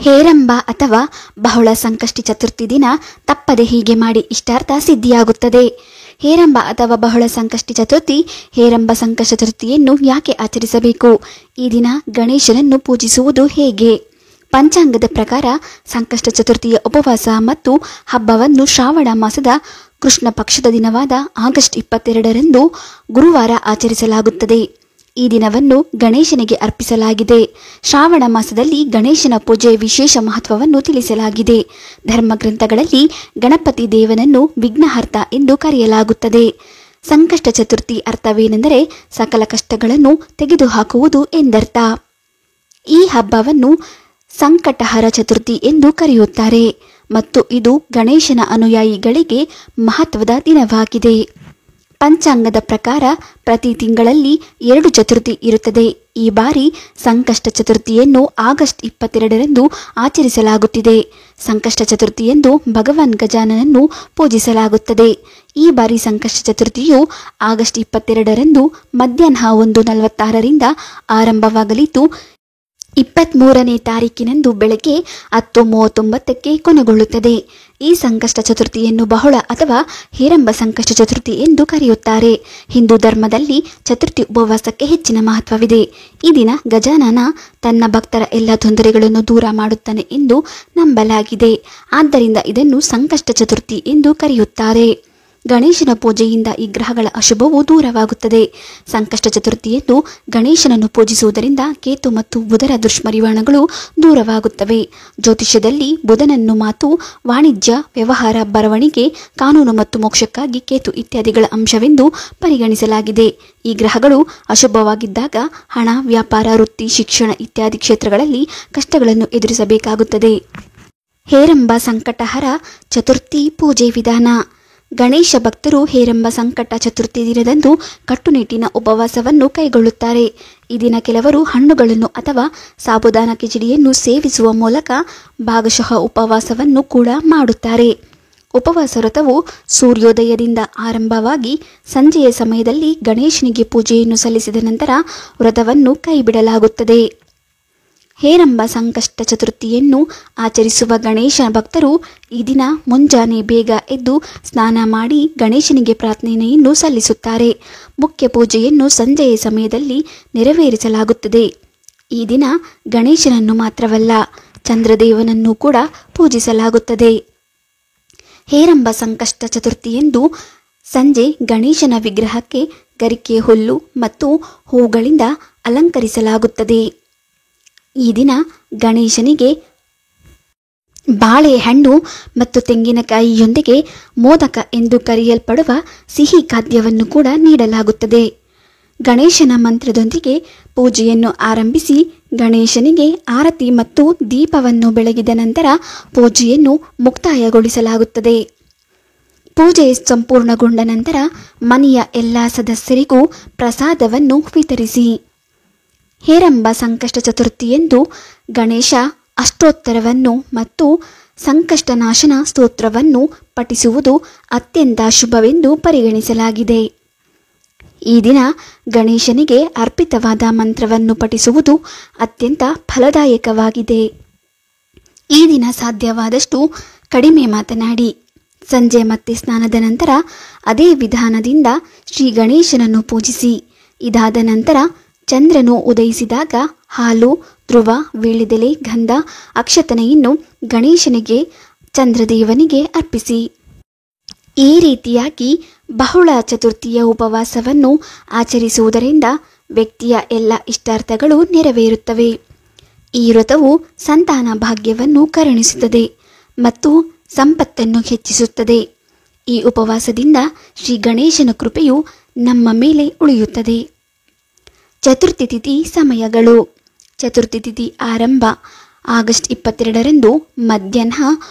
ಹೇರಂಬ ಅಥವಾ ಬಹುಳ ಸಂಕಷ್ಟಿ ಚತುರ್ಥಿ ದಿನ ತಪ್ಪದೆ ಹೀಗೆ ಮಾಡಿ ಇಷ್ಟಾರ್ಥ ಸಿದ್ಧಿಯಾಗುತ್ತದೆ. ಹೇರಂಬ ಅಥವಾ ಬಹುಳ ಸಂಕಷ್ಟಿ ಚತುರ್ಥಿ, ಹೇರಂಬ ಸಂಕಷ್ಟ ಚತುರ್ಥಿಯನ್ನು ಯಾಕೆ ಆಚರಿಸಬೇಕು? ಈ ದಿನ ಗಣೇಶನನ್ನು ಪೂಜಿಸುವುದು ಹೇಗೆ? ಪಂಚಾಂಗದ ಪ್ರಕಾರ ಸಂಕಷ್ಟ ಚತುರ್ಥಿಯ ಉಪವಾಸ ಮತ್ತು ಹಬ್ಬವನ್ನು ಶ್ರಾವಣ ಮಾಸದ ಕೃಷ್ಣ ಪಕ್ಷದ ದಿನವಾದ ಆಗಸ್ಟ್ 22ರಂದು ಗುರುವಾರ ಆಚರಿಸಲಾಗುತ್ತದೆ. ಈ ದಿನವನ್ನು ಗಣೇಶನಿಗೆ ಅರ್ಪಿಸಲಾಗಿದೆ. ಶ್ರಾವಣ ಮಾಸದಲ್ಲಿ ಗಣೇಶನ ಪೂಜೆ ವಿಶೇಷ ಮಹತ್ವವನ್ನು ತಿಳಿಸಲಾಗಿದೆ. ಧರ್ಮಗ್ರಂಥಗಳಲ್ಲಿ ಗಣಪತಿ ದೇವನನ್ನು ವಿಘ್ನಹರ್ತ ಎಂದು ಕರೆಯಲಾಗುತ್ತದೆ. ಸಂಕಷ್ಟ ಚತುರ್ಥಿ ಅರ್ಥವೇನೆಂದರೆ ಸಕಲ ಕಷ್ಟಗಳನ್ನು ತೆಗೆದುಹಾಕುವುದು ಎಂದರ್ಥ. ಈ ಹಬ್ಬವನ್ನು ಸಂಕಟಹರ ಚತುರ್ಥಿ ಎಂದು ಕರೆಯುತ್ತಾರೆ ಮತ್ತು ಇದು ಗಣೇಶನ ಅನುಯಾಯಿಗಳಿಗೆ ಮಹತ್ವದ ದಿನವಾಗಿದೆ. ಪಂಚಾಂಗದ ಪ್ರಕಾರ ಪ್ರತಿ ತಿಂಗಳಲ್ಲಿ 2 ಚತುರ್ಥಿ ಇರುತ್ತದೆ. ಈ ಬಾರಿ ಸಂಕಷ್ಟ ಚತುರ್ಥಿಯನ್ನು ಆಗಸ್ಟ್ 22ರಂದು ಆಚರಿಸಲಾಗುತ್ತಿದೆ. ಸಂಕಷ್ಟ ಚತುರ್ಥಿಯಂದು ಭಗವಾನ್ ಗಜಾನನನ್ನು ಪೂಜಿಸಲಾಗುತ್ತದೆ. ಈ ಬಾರಿ ಸಂಕಷ್ಟ ಚತುರ್ಥಿಯು ಆಗಸ್ಟ್ 22ರಂದು ಮಧ್ಯಾಹ್ನ 1:46ರಿಂದ ಆರಂಭವಾಗಲಿದ್ದು 23ನೇ ತಾರೀಕಿನಂದು ಬೆಳಗ್ಗೆ 10:39ಕ್ಕೆ ಕೊನೆಗೊಳ್ಳುತ್ತದೆ. ಈ ಸಂಕಷ್ಟ ಚತುರ್ಥಿಯನ್ನು ಬಹುಳ ಅಥವಾ ಹೇರಂಬ ಸಂಕಷ್ಟ ಚತುರ್ಥಿ ಎಂದು ಕರೆಯುತ್ತಾರೆ. ಹಿಂದೂ ಧರ್ಮದಲ್ಲಿ ಚತುರ್ಥಿ ಉಪವಾಸಕ್ಕೆ ಹೆಚ್ಚಿನ ಮಹತ್ವವಿದೆ. ಈ ದಿನ ಗಜಾನನ ತನ್ನ ಭಕ್ತರ ಎಲ್ಲ ತೊಂದರೆಗಳನ್ನು ದೂರ ಮಾಡುತ್ತಾನೆ ಎಂದು ನಂಬಲಾಗಿದೆ. ಆದ್ದರಿಂದ ಇದನ್ನು ಸಂಕಷ್ಟ ಚತುರ್ಥಿ ಎಂದು ಕರೆಯುತ್ತಾರೆ. ಗಣೇಶನ ಪೂಜೆಯಿಂದ ಈ ಗ್ರಹಗಳ ಅಶುಭವು ದೂರವಾಗುತ್ತದೆ. ಸಂಕಷ್ಟ ಚತುರ್ಥಿಯಂದು ಗಣೇಶನನ್ನು ಪೂಜಿಸುವುದರಿಂದ ಕೇತು ಮತ್ತು ಬುಧರ ದುಷ್ಪರಿಣಾಮಗಳು ದೂರವಾಗುತ್ತವೆ. ಜ್ಯೋತಿಷ್ಯದಲ್ಲಿ ಬುಧನನ್ನು ಮಾತು, ವಾಣಿಜ್ಯ, ವ್ಯವಹಾರ, ಬರವಣಿಗೆ, ಕಾನೂನು ಮತ್ತು ಮೋಕ್ಷಕ್ಕಾಗಿ ಕೇತು ಇತ್ಯಾದಿಗಳ ಅಂಶವೆಂದು ಪರಿಗಣಿಸಲಾಗಿದೆ. ಈ ಗ್ರಹಗಳು ಅಶುಭವಾಗಿದ್ದಾಗ ಹಣ, ವ್ಯಾಪಾರ, ವೃತ್ತಿ, ಶಿಕ್ಷಣ ಇತ್ಯಾದಿ ಕ್ಷೇತ್ರಗಳಲ್ಲಿ ಕಷ್ಟಗಳನ್ನು ಎದುರಿಸಬೇಕಾಗುತ್ತದೆ. ಹೇರಂಬ ಸಂಕಟಹರ ಚತುರ್ಥಿ ಪೂಜೆ ವಿಧಾನ. ಗಣೇಶ ಭಕ್ತರು ಹೇರಂಬ ಸಂಕಟ ಚತುರ್ಥಿ ದಿನದಂದು ಕಟ್ಟುನಿಟ್ಟಿನ ಉಪವಾಸವನ್ನು ಕೈಗೊಳ್ಳುತ್ತಾರೆ. ಈ ದಿನ ಕೆಲವರು ಹಣ್ಣುಗಳನ್ನು ಅಥವಾ ಸಾಬುದಾನ ಕಿಚಡಿಯನ್ನು ಸೇವಿಸುವ ಮೂಲಕ ಭಾಗಶಃ ಉಪವಾಸವನ್ನು ಕೂಡ ಮಾಡುತ್ತಾರೆ. ಉಪವಾಸ ವ್ರತವು ಸೂರ್ಯೋದಯದಿಂದ ಆರಂಭವಾಗಿ ಸಂಜೆಯ ಸಮಯದಲ್ಲಿ ಗಣೇಶನಿಗೆ ಪೂಜೆಯನ್ನು ಸಲ್ಲಿಸಿದ ನಂತರ ವ್ರತವನ್ನು ಕೈಬಿಡಲಾಗುತ್ತದೆ. ಹೇರಂಬ ಸಂಕಷ್ಟ ಚತುರ್ಥಿಯನ್ನು ಆಚರಿಸುವ ಗಣೇಶ ಭಕ್ತರು ಈ ದಿನ ಮುಂಜಾನೆ ಬೇಗ ಎದ್ದು ಸ್ನಾನ ಮಾಡಿ ಗಣೇಶನಿಗೆ ಪ್ರಾರ್ಥನೆಯನ್ನು ಸಲ್ಲಿಸುತ್ತಾರೆ. ಮುಖ್ಯ ಪೂಜೆಯನ್ನು ಸಂಜೆಯ ಸಮಯದಲ್ಲಿ ನೆರವೇರಿಸಲಾಗುತ್ತದೆ. ಈ ದಿನ ಗಣೇಶನನ್ನು ಮಾತ್ರವಲ್ಲ, ಚಂದ್ರದೇವನನ್ನು ಕೂಡ ಪೂಜಿಸಲಾಗುತ್ತದೆ. ಹೇರಂಬ ಸಂಕಷ್ಟ ಚತುರ್ಥಿಯಂದು ಸಂಜೆ ಗಣೇಶನ ವಿಗ್ರಹಕ್ಕೆ ಗರಿಕೆ ಹುಲ್ಲು ಮತ್ತು ಹೂಗಳಿಂದ ಅಲಂಕರಿಸಲಾಗುತ್ತದೆ. ಈ ದಿನ ಗಣೇಶನಿಗೆ ಬಾಳೆಹಣ್ಣು ಮತ್ತು ತೆಂಗಿನಕಾಯಿಯೊಂದಿಗೆ ಮೋದಕ ಎಂದು ಕರೆಯಲ್ಪಡುವ ಸಿಹಿ ಖಾದ್ಯವನ್ನು ಕೂಡ ನೀಡಲಾಗುತ್ತದೆ. ಗಣೇಶನ ಮಂತ್ರದೊಂದಿಗೆ ಪೂಜೆಯನ್ನು ಆರಂಭಿಸಿ ಗಣೇಶನಿಗೆ ಆರತಿ ಮತ್ತು ದೀಪವನ್ನು ಬೆಳಗಿದ ನಂತರ ಪೂಜೆಯನ್ನು ಮುಕ್ತಾಯಗೊಳಿಸಲಾಗುತ್ತದೆ. ಪೂಜೆ ಸಂಪೂರ್ಣಗೊಂಡ ನಂತರ ಮನೆಯ ಎಲ್ಲ ಸದಸ್ಯರಿಗೂ ಪ್ರಸಾದವನ್ನು ವಿತರಿಸಿ. ಹೇರಂಬ ಸಂಕಷ್ಟ ಚತುರ್ಥಿಯಂದು ಗಣೇಶ ಅಷ್ಟೋತ್ತರವನ್ನು ಮತ್ತು ಸಂಕಷ್ಟನಾಶನ ಸ್ತೋತ್ರವನ್ನು ಪಠಿಸುವುದು ಅತ್ಯಂತ ಶುಭವೆಂದು ಪರಿಗಣಿಸಲಾಗಿದೆ. ಈ ದಿನ ಗಣೇಶನಿಗೆ ಅರ್ಪಿತವಾದ ಮಂತ್ರವನ್ನು ಪಠಿಸುವುದು ಅತ್ಯಂತ ಫಲದಾಯಕವಾಗಿದೆ. ಈ ದಿನ ಸಾಧ್ಯವಾದಷ್ಟು ಕಡಿಮೆ ಮಾತನಾಡಿ. ಸಂಜೆ ಮತ್ತೆ ಸ್ನಾನದ ನಂತರ ಅದೇ ವಿಧಾನದಿಂದ ಶ್ರೀ ಗಣೇಶನನ್ನು ಪೂಜಿಸಿ. ಇದಾದ ನಂತರ ಚಂದ್ರನು ಉದಯಿಸಿದಾಗ ಹಾಲು, ಧ್ರುವ, ವೀಳ್ಯದೆಲೆ, ಗಂಧ, ಅಕ್ಷತನೆಯನ್ನು ಗಣೇಶನಿಗೆ, ಚಂದ್ರದೇವನಿಗೆ ಅರ್ಪಿಸಿ. ಈ ರೀತಿಯಾಗಿ ಬಹುಳ ಚತುರ್ಥಿಯ ಉಪವಾಸವನ್ನು ಆಚರಿಸುವುದರಿಂದ ವ್ಯಕ್ತಿಯ ಎಲ್ಲ ಇಷ್ಟಾರ್ಥಗಳು ನೆರವೇರುತ್ತವೆ. ಈ ವ್ರತವು ಸಂತಾನ ಭಾಗ್ಯವನ್ನು ಕರುಣಿಸುತ್ತದೆ ಮತ್ತು ಸಂಪತ್ತನ್ನು ಹೆಚ್ಚಿಸುತ್ತದೆ. ಈ ಉಪವಾಸದಿಂದ ಶ್ರೀ ಗಣೇಶನ ಕೃಪೆಯು ನಮ್ಮ ಮೇಲೆ ಉಳಿಯುತ್ತದೆ. ಚತುರ್ಥಿ ತಿಥಿ ಸಮಯಗಳು. ಚತುರ್ಥಿ ತಿಥಿ ಆರಂಭ ಆಗಸ್ಟ್ 22ರಂದು ಮಧ್ಯಾಹ್ನ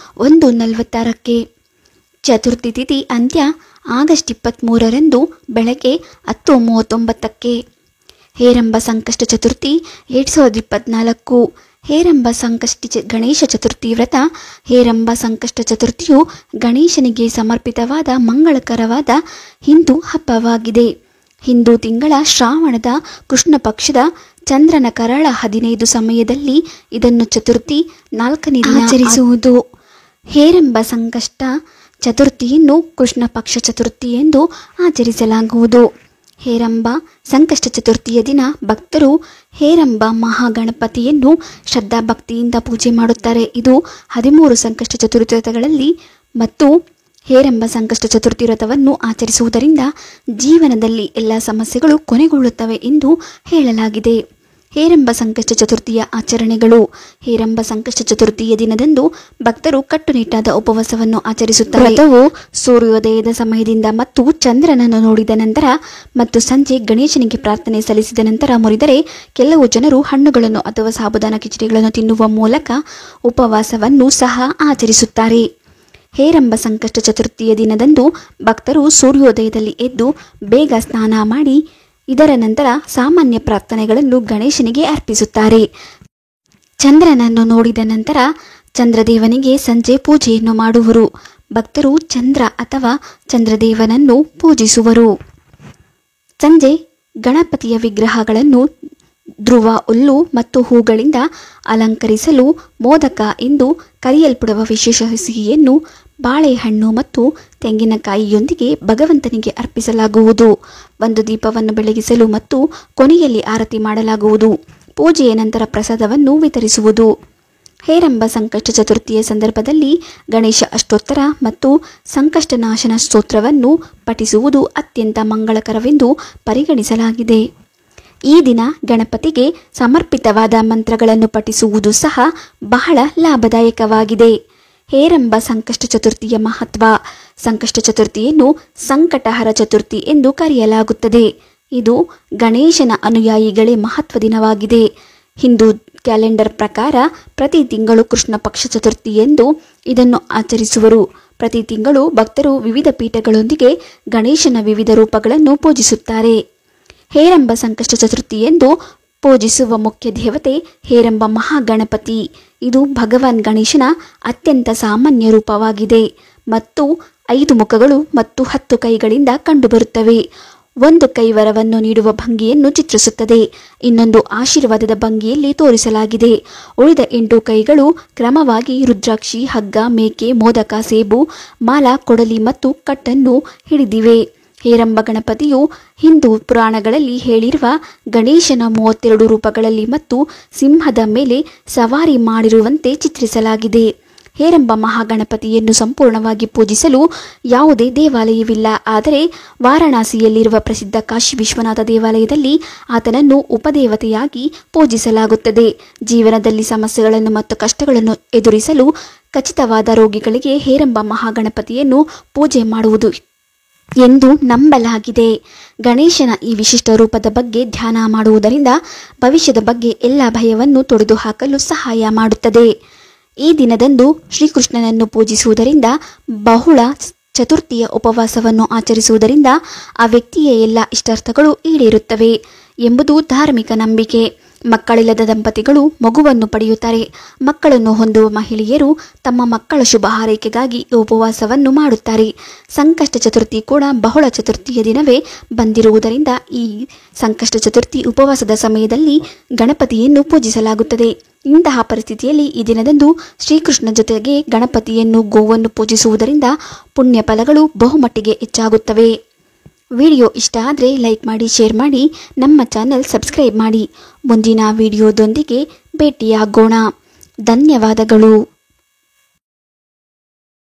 1:46ಕ್ಕೆ. ಚತುರ್ಥಿ ತಿಥಿ ಅಂತ್ಯ ಆಗಸ್ಟ್ 23ರಂದು ಬೆಳಗ್ಗೆ 10:39ಕ್ಕೆ. ಹೇರಂಬ ಸಂಕಷ್ಟ ಚತುರ್ಥಿ 2024. ಹೇರಂಬ ಸಂಕಷ್ಟಿ ಗಣೇಶ ಚತುರ್ಥಿ ವ್ರತ. ಹೇರಂಬ ಸಂಕಷ್ಟ ಚತುರ್ಥಿಯು ಗಣೇಶನಿಗೆ ಸಮರ್ಪಿತವಾದ ಮಂಗಳಕರವಾದ ಹಿಂದೂ ಹಬ್ಬವಾಗಿದೆ. ಹಿಂದೂ ತಿಂಗಳ ಶ್ರಾವಣದ ಕೃಷ್ಣ ಪಕ್ಷದ ಚಂದ್ರನ ಕರಾಳ 15 ಸಮಯದಲ್ಲಿ ಇದನ್ನು ಚತುರ್ಥಿ 4ನೇ ದಿನ ಆಚರಿಸುವುದು. ಹೇರಂಬ ಸಂಕಷ್ಟ ಚತುರ್ಥಿಯನ್ನು ಕೃಷ್ಣ ಪಕ್ಷ ಚತುರ್ಥಿ ಎಂದು ಆಚರಿಸಲಾಗುವುದು. ಹೇರಂಬ ಸಂಕಷ್ಟ ಚತುರ್ಥಿಯ ದಿನ ಭಕ್ತರು ಹೇರಂಬ ಮಹಾಗಣಪತಿಯನ್ನು ಶ್ರದ್ಧಾಭಕ್ತಿಯಿಂದ ಪೂಜೆ ಮಾಡುತ್ತಾರೆ. ಇದು 13 ಸಂಕಷ್ಟ ಚತುರ್ಥಿ ವ್ರತಗಳಲ್ಲಿ ಮತ್ತು ಹೇರಂಬ ಸಂಕಷ್ಟ ಚತುರ್ಥಿ ವ್ರತವನ್ನು ಆಚರಿಸುವುದರಿಂದ ಜೀವನದಲ್ಲಿ ಎಲ್ಲ ಸಮಸ್ಯೆಗಳು ಕೊನೆಗೊಳ್ಳುತ್ತವೆ ಎಂದು ಹೇಳಲಾಗಿದೆ. ಹೇರಂಬ ಸಂಕಷ್ಟ ಚತುರ್ಥಿಯ ಆಚರಣೆಗಳು. ಹೇರಂಬ ಸಂಕಷ್ಟ ಚತುರ್ಥಿಯ ದಿನದಂದು ಭಕ್ತರು ಕಟ್ಟುನಿಟ್ಟಾದ ಉಪವಾಸವನ್ನು ಆಚರಿಸುತ್ತಾರೆ. ವ್ರತವು ಸೂರ್ಯೋದಯದ ಸಮಯದಿಂದ ಮತ್ತು ಚಂದ್ರನನ್ನು ನೋಡಿದ ನಂತರ ಮತ್ತು ಸಂಜೆ ಗಣೇಶನಿಗೆ ಪ್ರಾರ್ಥನೆ ಸಲ್ಲಿಸಿದ ನಂತರ ಮುರಿದರೆ, ಕೆಲವು ಜನರು ಹಣ್ಣುಗಳನ್ನು ಅಥವಾ ಸಾಬುದಾನ ಕಿಚಡಿಗಳನ್ನು ತಿನ್ನುವ ಮೂಲಕ ಉಪವಾಸವನ್ನು ಸಹ ಆಚರಿಸುತ್ತಾರೆ. ಹೇರಂಬ ಸಂಕಷ್ಟ ಚತುರ್ಥಿಯ ದಿನದಂದು ಭಕ್ತರು ಸೂರ್ಯೋದಯದಲ್ಲಿ ಎದ್ದು ಬೇಗ ಸ್ನಾನ ಮಾಡಿ ಇದರ ನಂತರ ಸಾಮಾನ್ಯ ಪ್ರಾರ್ಥನೆಗಳನ್ನು ಗಣೇಶನಿಗೆ ಅರ್ಪಿಸುತ್ತಾರೆ. ಚಂದ್ರನನ್ನು ನೋಡಿದ ನಂತರ ಚಂದ್ರದೇವನಿಗೆ ಸಂಜೆ ಪೂಜೆಯನ್ನು ಮಾಡುವರು. ಭಕ್ತರು ಚಂದ್ರ ಅಥವಾ ಚಂದ್ರದೇವನನ್ನು ಪೂಜಿಸುವರು. ಸಂಜೆ ಗಣಪತಿಯ ವಿಗ್ರಹಗಳನ್ನು ಧ್ರುವ ಹುಲ್ಲು ಮತ್ತು ಹೂಗಳಿಂದ ಅಲಂಕರಿಸಲು ಮೋದಕ ಎಂದು ಕರೆಯಲ್ಪಡುವ ವಿಶೇಷ ಸಿಹಿಯನ್ನು ಬಾಳೆಹಣ್ಣು ಮತ್ತು ತೆಂಗಿನಕಾಯಿಯೊಂದಿಗೆ ಭಗವಂತನಿಗೆ ಅರ್ಪಿಸಲಾಗುವುದು. ಒಂದು ದೀಪವನ್ನು ಬೆಳಗಿಸಲು ಮತ್ತು ಕೊನೆಯಲ್ಲಿ ಆರತಿ ಮಾಡಲಾಗುವುದು. ಪೂಜೆಯ ನಂತರ ಪ್ರಸಾದವನ್ನು ವಿತರಿಸುವುದು. ಹೇರಂಬ ಸಂಕಷ್ಟ ಚತುರ್ಥಿಯ ಸಂದರ್ಭದಲ್ಲಿ ಗಣೇಶ ಅಷ್ಟೋತ್ತರ ಮತ್ತು ಸಂಕಷ್ಟನಾಶನ ಸ್ತೋತ್ರವನ್ನು ಪಠಿಸುವುದು ಅತ್ಯಂತ ಮಂಗಳಕರವೆಂದು ಪರಿಗಣಿಸಲಾಗಿದೆ. ಈ ದಿನ ಗಣಪತಿಗೆ ಸಮರ್ಪಿತವಾದ ಮಂತ್ರಗಳನ್ನು ಪಠಿಸುವುದು ಸಹ ಬಹಳ ಲಾಭದಾಯಕವಾಗಿದೆ. ಹೇರಂಬ ಸಂಕಷ್ಟ ಚತುರ್ಥಿಯ ಮಹತ್ವ. ಸಂಕಷ್ಟ ಚತುರ್ಥಿಯನ್ನು ಸಂಕಟಹರ ಚತುರ್ಥಿ ಎಂದು ಕರೆಯಲಾಗುತ್ತದೆ. ಇದು ಗಣೇಶನ ಅನುಯಾಯಿಗಳೇ ಮಹತ್ವ ದಿನವಾಗಿದೆ. ಹಿಂದೂ ಕ್ಯಾಲೆಂಡರ್ ಪ್ರಕಾರ ಪ್ರತಿ ತಿಂಗಳು ಕೃಷ್ಣ ಪಕ್ಷ ಚತುರ್ಥಿ ಎಂದು ಇದನ್ನು ಆಚರಿಸುವರು. ಪ್ರತಿ ತಿಂಗಳು ಭಕ್ತರು ವಿವಿಧ ಪೀಠಗಳೊಂದಿಗೆ ಗಣೇಶನ ವಿವಿಧ ರೂಪಗಳನ್ನು ಪೂಜಿಸುತ್ತಾರೆ. ಹೇರಂಬ ಸಂಕಷ್ಟ ಚತುರ್ಥಿ ಎಂದು ಪೂಜಿಸುವ ಮುಖ್ಯ ದೇವತೆ ಹೇರಂಬ ಮಹಾಗಣಪತಿ. ಇದು ಭಗವಾನ್ ಗಣೇಶನ ಅತ್ಯಂತ ಸಾಮಾನ್ಯ ರೂಪವಾಗಿದೆ ಮತ್ತು 5 ಮುಖಗಳು ಮತ್ತು 10 ಕೈಗಳಿಂದ ಕಂಡುಬರುತ್ತವೆ. ಒಂದು ಕೈ ವರವನ್ನು ನೀಡುವ ಭಂಗಿಯನ್ನು ಚಿತ್ರಿಸುತ್ತದೆ, ಇನ್ನೊಂದು ಆಶೀರ್ವಾದದ ಭಂಗಿಯಲ್ಲಿ ತೋರಿಸಲಾಗಿದೆ. ಉಳಿದ 8 ಕೈಗಳು ಕ್ರಮವಾಗಿ ರುದ್ರಾಕ್ಷಿ, ಹಗ್ಗ, ಮೇಕೆ, ಮೋದಕ, ಸೇಬು, ಮಾಲ, ಕೊಡಲಿ ಮತ್ತು ಕಟ್ಟನ್ನು ಹಿಡಿದಿವೆ. ಹೇರಂಬ ಗಣಪತಿಯು ಹಿಂದೂ ಪುರಾಣಗಳಲ್ಲಿ ಹೇಳಿರುವ ಗಣೇಶನ 32 ರೂಪಗಳಲ್ಲಿ ಮತ್ತು ಸಿಂಹದ ಮೇಲೆ ಸವಾರಿ ಮಾಡಿರುವಂತೆ ಚಿತ್ರಿಸಲಾಗಿದೆ. ಹೇರಂಬ ಮಹಾಗಣಪತಿಯನ್ನು ಸಂಪೂರ್ಣವಾಗಿ ಪೂಜಿಸಲು ಯಾವುದೇ ದೇವಾಲಯವಿಲ್ಲ. ಆದರೆ ವಾರಣಾಸಿಯಲ್ಲಿರುವ ಪ್ರಸಿದ್ಧ ಕಾಶಿ ವಿಶ್ವನಾಥ ದೇವಾಲಯದಲ್ಲಿ ಆತನನ್ನು ಉಪದೇವತೆಯಾಗಿ ಪೂಜಿಸಲಾಗುತ್ತದೆ. ಜೀವನದಲ್ಲಿ ಸಮಸ್ಯೆಗಳನ್ನು ಮತ್ತು ಕಷ್ಟಗಳನ್ನು ಎದುರಿಸಲು ಖಚಿತವಾದ ರೋಗಿಗಳಿಗೆ ಹೇರಂಬ ಮಹಾಗಣಪತಿಯನ್ನು ಪೂಜೆ ಮಾಡುವುದು ಎಂದು ನಂಬಲಾಗಿದೆ. ಗಣೇಶನ ಈ ವಿಶಿಷ್ಟ ರೂಪದ ಬಗ್ಗೆ ಧ್ಯಾನ ಮಾಡುವುದರಿಂದ ಭವಿಷ್ಯದ ಬಗ್ಗೆ ಎಲ್ಲ ಭಯವನ್ನು ತೊಡೆದುಹಾಕಲು ಸಹಾಯ ಮಾಡುತ್ತದೆ. ಈ ದಿನದಂದು ಶ್ರೀಕೃಷ್ಣನನ್ನು ಪೂಜಿಸುವುದರಿಂದ, ಬಹುಳ ಚತುರ್ಥಿಯ ಉಪವಾಸವನ್ನು ಆಚರಿಸುವುದರಿಂದ ಆ ವ್ಯಕ್ತಿಯ ಎಲ್ಲ ಇಷ್ಟಾರ್ಥಗಳು ಈಡೇರುತ್ತವೆ ಎಂಬುದು ಧಾರ್ಮಿಕ ನಂಬಿಕೆ. ಮಕ್ಕಳಿಲ್ಲದ ದಂಪತಿಗಳು ಮಗುವನ್ನು ಪಡೆಯುತ್ತಾರೆ. ಮಕ್ಕಳನ್ನು ಹೊಂದುವ ಮಹಿಳೆಯರು ತಮ್ಮ ಮಕ್ಕಳ ಶುಭ ಹಾರೈಕೆಗಾಗಿ ಉಪವಾಸವನ್ನು ಮಾಡುತ್ತಾರೆ. ಸಂಕಷ್ಟ ಚತುರ್ಥಿ ಕೂಡ ಬಹುಳ ಚತುರ್ಥಿಯ ದಿನವೇ ಬಂದಿರುವುದರಿಂದ ಈ ಸಂಕಷ್ಟ ಚತುರ್ಥಿ ಉಪವಾಸದ ಸಮಯದಲ್ಲಿ ಗಣಪತಿಯನ್ನು ಪೂಜಿಸಲಾಗುತ್ತದೆ. ಇಂತಹ ಪರಿಸ್ಥಿತಿಯಲ್ಲಿ ಈ ದಿನದಂದು ಶ್ರೀಕೃಷ್ಣ ಜೊತೆಗೆ ಗಣಪತಿಯನ್ನು, ಗೋವನ್ನು ಪೂಜಿಸುವುದರಿಂದ ಪುಣ್ಯ ಫಲಗಳು ಬಹುಮಟ್ಟಿಗೆ ಹೆಚ್ಚಾಗುತ್ತವೆ. ವಿಡಿಯೋ ಇಷ್ಟ ಆದರೆ ಲೈಕ್ ಮಾಡಿ, ಶೇರ್ ಮಾಡಿ, ನಮ್ಮ ಚಾನೆಲ್ ಸಬ್ಸ್ಕ್ರೈಬ್ ಮಾಡಿ. ಮುಂದಿನ ವಿಡಿಯೋದೊಂದಿಗೆ ಭೇಟಿಯಾಗೋಣ. ಧನ್ಯವಾದಗಳು.